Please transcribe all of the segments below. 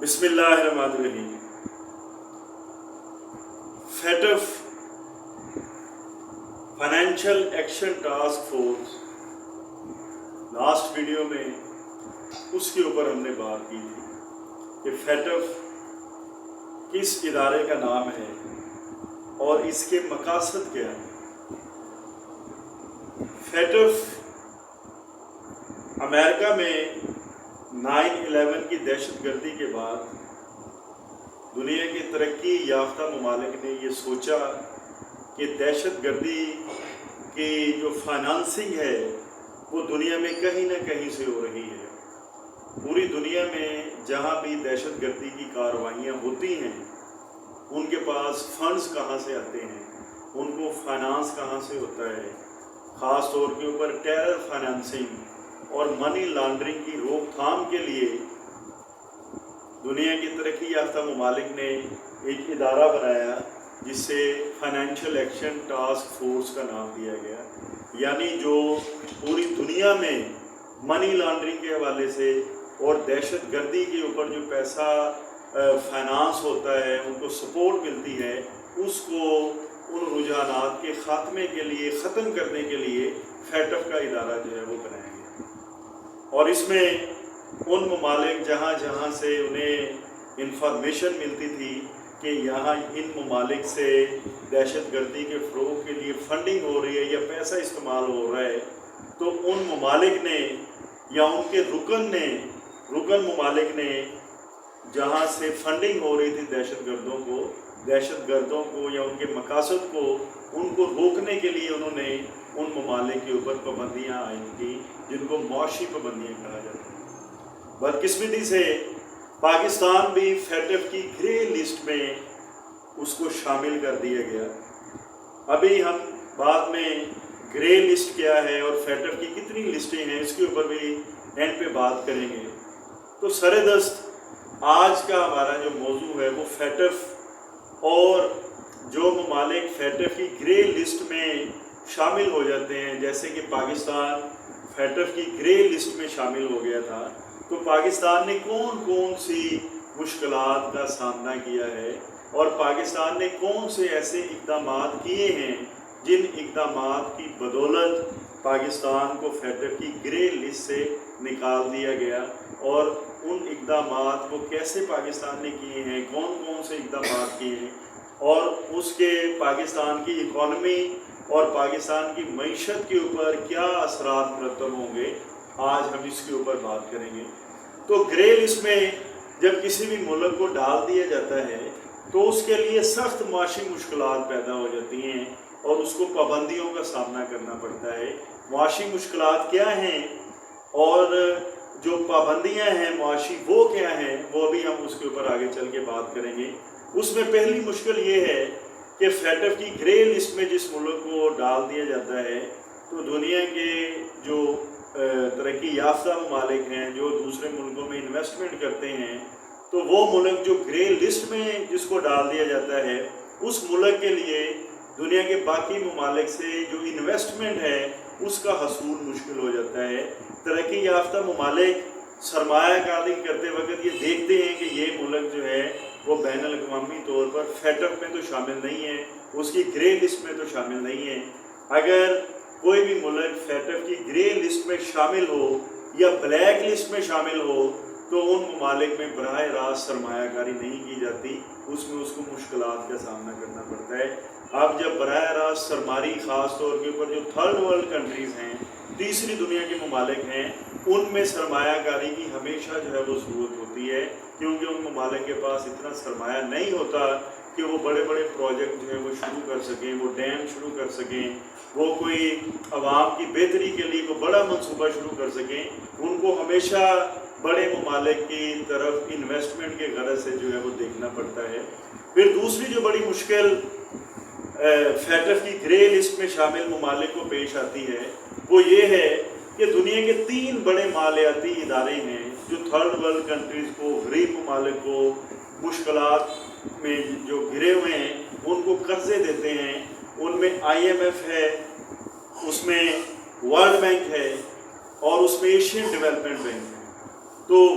بسم اللہ الرحمن الرحیم۔ FATF financial action task force, last video میں اس کے اوپر ہم نے بات کی تھی کہ فیٹف کس ادارے کا نام ہے اور اس کے مقاصد کیا ہیں۔ فیٹف امریکہ میں 9/11 کی دہشت گردی کے بعد دنیا کے ترقی یافتہ ممالک نے یہ سوچا کہ دہشت گردی کی جو فائنانسنگ ہے وہ دنیا میں کہیں نہ کہیں سے ہو رہی ہے۔ پوری دنیا میں جہاں بھی دہشت گردی کی کارروائیاں ہوتی ہیں ان کے پاس فنڈز کہاں سے آتے ہیں، ان کو فائنانس کہاں سے ہوتا ہے۔ خاص طور کے اوپر ٹیرر فائنانسنگ اور منی لانڈرنگ کی روک تھام کے لیے دنیا کی ترقی یافتہ ممالک نے ایک ادارہ بنایا جس سے فائنینشیل ایکشن ٹاسک فورس کا نام دیا گیا، یعنی جو پوری دنیا میں منی لانڈرنگ کے حوالے سے اور دہشت گردی کے اوپر جو پیسہ فائنانس ہوتا ہے، ان کو سپورٹ ملتی ہے، اس کو ان رجحانات کے خاتمے کے لیے، ختم کرنے کے لیے فیٹف کا ادارہ جو ہے وہ بنایا گیا۔ اور اس میں ان ممالک جہاں جہاں سے انہیں انفارمیشن ملتی تھی کہ یہاں ان ممالک سے دہشت گردی کے فروغ کے لیے فنڈنگ ہو رہی ہے یا پیسہ استعمال ہو رہا ہے، تو ان ممالک نے یا ان کے رکن ممالک نے جہاں سے فنڈنگ ہو رہی تھی دہشت گردوں کو یا ان کے مقاصد کو، ان کو روکنے کے لیے انہوں نے ان ممالک کے اوپر پابندیاں عائد کی، جن کو معاشی پابندیاں کہا جاتا ہے۔ بدقسمتی سے پاکستان بھی فیٹف کی گرے لسٹ میں اس کو شامل کر دیا گیا۔ ابھی ہم بعد میں گرے لسٹ کیا ہے اور فیٹف کی کتنی لسٹیں ہیں اس کے اوپر بھی اینڈ پہ بات کریں گے۔ تو سر دست آج کا ہمارا جو موضوع ہے وہ فیٹف اور جو ممالک فیٹف کی گرے لسٹ میں شامل ہو جاتے ہیں، جیسے کہ پاکستان فیٹف کی گرے لسٹ میں شامل ہو گیا تھا، تو پاکستان نے کون کون سی مشکلات کا سامنا کیا ہے اور پاکستان نے کون سے ایسے اقدامات کیے ہیں جن اقدامات کی بدولت پاکستان کو فیٹف کی گرے لسٹ سے نکال دیا گیا، اور ان اقدامات کو کیسے پاکستان نے کیے ہیں، کون کون سے اقدامات کیے ہیں، اور اس کے پاکستان کی اکانومی اور پاکستان کی معیشت کے اوپر کیا اثرات مرتب ہوں گے، آج ہم اس کے اوپر بات کریں گے۔ تو گرے لسٹ میں جب کسی بھی ملک کو ڈال دیا جاتا ہے تو اس کے لیے سخت معاشی مشکلات پیدا ہو جاتی ہیں اور اس کو پابندیوں کا سامنا کرنا پڑتا ہے۔ معاشی مشکلات کیا ہیں اور جو پابندیاں ہیں معاشی وہ کیا ہیں، وہ بھی ہم اس کے اوپر آگے چل کے بات کریں گے۔ اس میں پہلی مشکل یہ ہے کہ فیٹف کی گرے لسٹ میں جس ملک کو ڈال دیا جاتا ہے تو دنیا کے جو ترقی یافتہ ممالک ہیں جو دوسرے ملکوں میں انویسٹمنٹ کرتے ہیں، تو وہ ملک جو گرے لسٹ میں جس کو ڈال دیا جاتا ہے اس ملک کے لیے دنیا کے باقی ممالک سے جو انویسٹمنٹ ہے اس کا حصول مشکل ہو جاتا ہے۔ ترقی یافتہ ممالک سرمایہ کاری کرتے وقت یہ دیکھتے ہیں کہ یہ ملک جو ہے وہ بین الاقوامی طور پر فیٹف میں تو شامل نہیں ہے، اس کی گرے لسٹ میں تو شامل نہیں ہے۔ اگر کوئی بھی ملک فیٹف کی گرے لسٹ میں شامل ہو یا بلیک لسٹ میں شامل ہو تو ان ممالک میں براہ راست سرمایہ کاری نہیں کی جاتی، اس میں اس کو مشکلات کا سامنا کرنا پڑتا ہے۔ اب جب براہ راست سرماری خاص طور کے اوپر جو تھرڈ ورلڈ کنٹریز ہیں، تیسری دنیا کے ممالک ہیں، ان میں سرمایہ کاری کی ہمیشہ جو ہے وہ ضرورت ہوتی ہے، کیونکہ ان ممالک کے پاس اتنا سرمایہ نہیں ہوتا کہ وہ بڑے بڑے پروجیکٹ جو ہیں وہ شروع کر سکیں، وہ ڈیم شروع کر سکیں، وہ کوئی عوام کی بہتری کے لیے کوئی بڑا منصوبہ شروع کر سکیں۔ ان کو ہمیشہ بڑے ممالک کی طرف انویسٹمنٹ کے غرض سے جو ہے وہ دیکھنا پڑتا ہے۔ پھر دوسری جو بڑی مشکل فیٹف کی گرے لسٹ میں شامل ممالک کو پیش آتی ہے وہ یہ ہے کہ دنیا کے 3 بڑے مالیاتی ادارے ہیں جو تھرڈ ورلڈ کنٹریز کو، غریب ممالک کو مشکلات میں جو گھرے ہوئے ہیں ان کو قرضے دیتے ہیں۔ ان میں IMF ہے، اس میں ورلڈ بینک ہے اور اس میں ایشین ڈیولپمنٹ بینک ہے۔ تو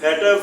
FATF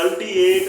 38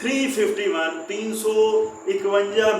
351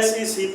SECP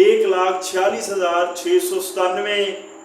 1,46,697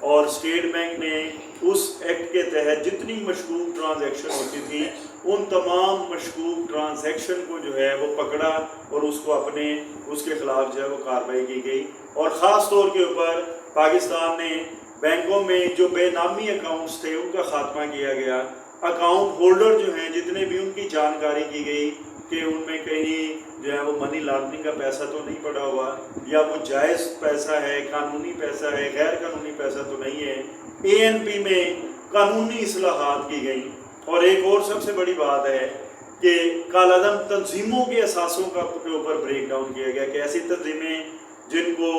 اور اسٹیٹ بینک نے اس ایکٹ کے تحت جتنی مشکوک ٹرانزیکشن ہوتی تھی ان تمام مشکوک ٹرانزیکشن کو جو ہے وہ پکڑا اور اس کو اس کے خلاف جو ہے وہ کارروائی کی گئی، اور خاص طور کے اوپر پاکستان نے بینکوں میں جو بے نامی اکاؤنٹس تھے ان کا خاتمہ کیا گیا، اکاؤنٹ ہولڈر جو ہیں جتنے بھی ان کی جانکاری کی گئی کہ ان میں کہیں جو ہے وہ منی لانڈرنگ کا پیسہ تو نہیں پڑا ہوا، یا وہ جائز پیسہ ہے، قانونی پیسہ ہے، غیر قانونی پیسہ تو نہیں ہے۔ ANP میں قانونی اصلاحات کی گئیں، اور ایک اور سب سے بڑی بات ہے کہ کالعدم تنظیموں کے اثاثوں کے اوپر بریک ڈاؤن کیا گیا کہ ایسی تنظیمیں جن کو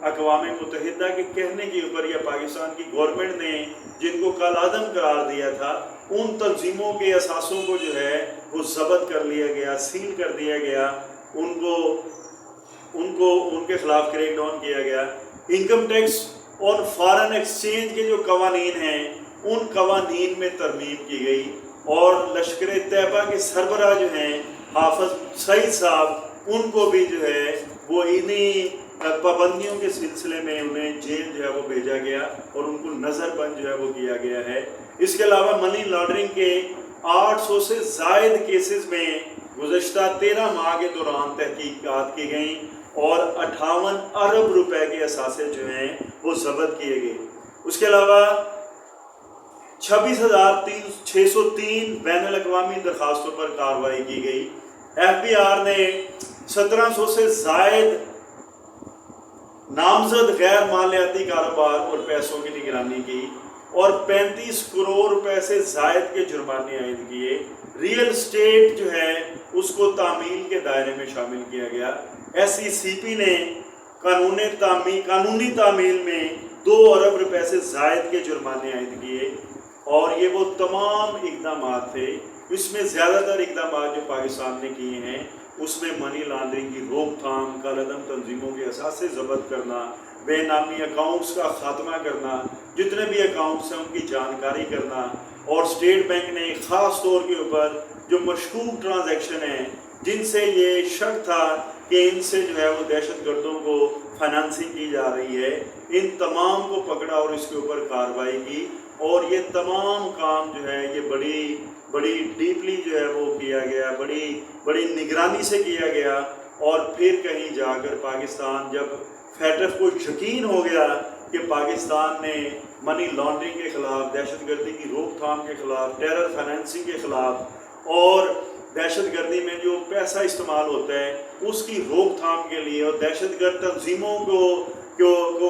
اقوام متحدہ کے کہنے کے اوپر یا پاکستان کی گورنمنٹ نے جن کو کالعدم قرار دیا تھا، ان تنظیموں کے اثاثوں کو جو ہے وہ ضبط کر لیا گیا، سیل کر دیا گیا، ان کے خلاف کریک ڈاؤن کیا گیا۔ انکم ٹیکس اور فارن ایکسچینج کے جو قوانین ہیں ان قوانین میں ترمیم کی گئی، اور لشکر طیبہ کے سربراہ جو ہیں حافظ سعید صاحب، ان کو بھی جو ہے وہ انہی پابندیوں کے سلسلے میں انہیں جیل جو ہے وہ بھیجا گیا اور ان کو نظر بند جو ہے وہ کیا گیا ہے۔ اس کے علاوہ منی لانڈرنگ کے 800 سے زائد کیسز میں گزشتہ 13 ماہ کے دوران تحقیقات کی گئیں، اور 58 ارب روپے کے اثاثے جو ہیں وہ ضبط کیے گئے۔ اس کے علاوہ 26,603 بین الاقوامی درخواستوں پر کارروائی کی گئی۔ FBR نے 1700 سے زائد نامزد غیر مالیاتی کاروبار اور پیسوں کی نگرانی کی، اور 35 کروڑ روپے سے زائد کے جرمانے عائد کیے۔ ریئل اسٹیٹ جو ہے اس کو تعمیل کے دائرے میں شامل کیا گیا۔ SECP نے قانونی تعمیل میں 2 ارب روپے سے زائد کے جرمانے عائد کیے، اور یہ وہ تمام اقدامات تھے۔ اس میں زیادہ تر اقدامات جو پاکستان نے کیے ہیں اس میں منی لانڈرنگ کی روک تھام، کالعدم تنظیموں کے اثاثے ضبط کرنا، بے نامی اکاؤنٹس کا خاتمہ کرنا، جتنے بھی اکاؤنٹس ہیں ان کی جانکاری کرنا، اور اسٹیٹ بینک نے خاص طور کے اوپر جو مشکوک ٹرانزیکشن ہیں جن سے یہ شک تھا کہ ان سے جو ہے وہ دہشت گردوں کو فائنانسنگ کی جا رہی ہے، ان تمام کو پکڑا اور اس کے اوپر کارروائی کی، اور یہ تمام کام جو ہے یہ بڑی ڈیپلی جو ہے وہ کیا گیا، بڑی نگرانی سے کیا گیا، اور پھر کہیں جا کر پاکستان جب FATF کو یقین ہو گیا کہ پاکستان نے منی لانڈرنگ کے خلاف، دہشت گردی کی روک تھام کے خلاف، ٹیرر فائنینسنگ کے خلاف، اور دہشت گردی میں جو پیسہ استعمال ہوتا ہے اس کی روک تھام کے لیے، اور دہشت گرد تنظیموں کو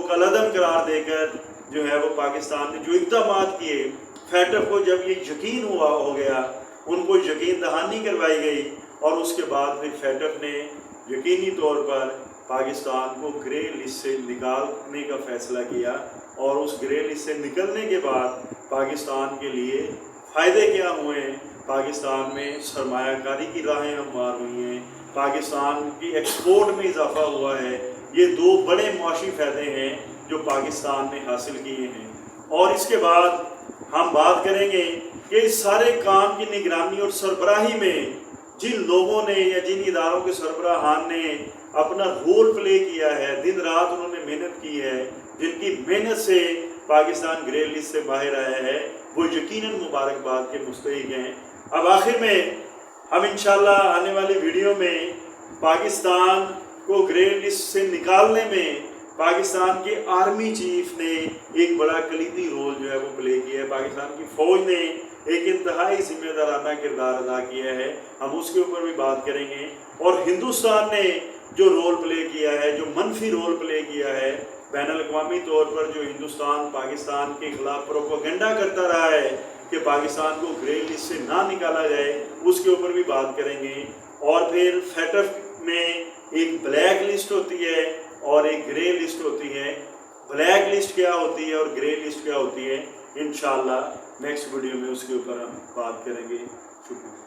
کالعدم قرار دے کر جو ہے وہ پاکستان نے جو اقدامات کیے، FATF کو جب یہ یقین ہو گیا، ان کو یقین دہانی کروائی گئی، اور اس کے بعد پھر FATF نے یقینی طور پر پاکستان کو گرے لسٹ سے نکالنے کا فیصلہ کیا، اور اس گرے لسٹ سے نکلنے کے بعد پاکستان کے لیے فائدے کیا ہوئے ہیں؟ پاکستان میں سرمایہ کاری کی راہیں ہموار ہوئی ہیں، پاکستان کی ایکسپورٹ میں اضافہ ہوا ہے۔ یہ 2 بڑے معاشی فائدے ہیں جو پاکستان نے حاصل کیے ہیں۔ اور اس کے بعد ہم بات کریں گے کہ اس سارے کام کی نگرانی اور سربراہی میں جن لوگوں نے یا جن اداروں کے سربراہان نے اپنا رول پلے کیا ہے، دن رات انہوں نے محنت کی ہے، جن کی محنت سے پاکستان گرے لسٹ سے باہر آیا ہے، وہ یقیناً مبارکباد کے مستحق ہیں۔ اب آخر میں ہم انشاءاللہ آنے والی ویڈیو میں پاکستان کو گرے لسٹ سے نکالنے میں پاکستان کے آرمی چیف نے ایک بڑا کلیدی رول جو ہے وہ پلے کیا ہے، پاکستان کی فوج نے ایک انتہائی ذمہ دارانہ کردار ادا کیا ہے، ہم اس کے اوپر بھی بات کریں گے، اور ہندوستان نے جو رول پلے کیا ہے، جو منفی رول پلے کیا ہے بین الاقوامی طور پر، جو ہندوستان پاکستان کے خلاف پروپیگنڈا کرتا رہا ہے کہ پاکستان کو گرے لسٹ سے نہ نکالا جائے، اس کے اوپر بھی بات کریں گے۔ اور پھر FATF میں ایک بلیک لسٹ ہوتی ہے اور ایک گرے لسٹ ہوتی ہے، بلیک لسٹ کیا ہوتی ہے اور گرے لسٹ کیا ہوتی ہے، انشاءاللہ نیکسٹ ویڈیو میں اس کے اوپر ہم بات کریں گے۔ شکریہ۔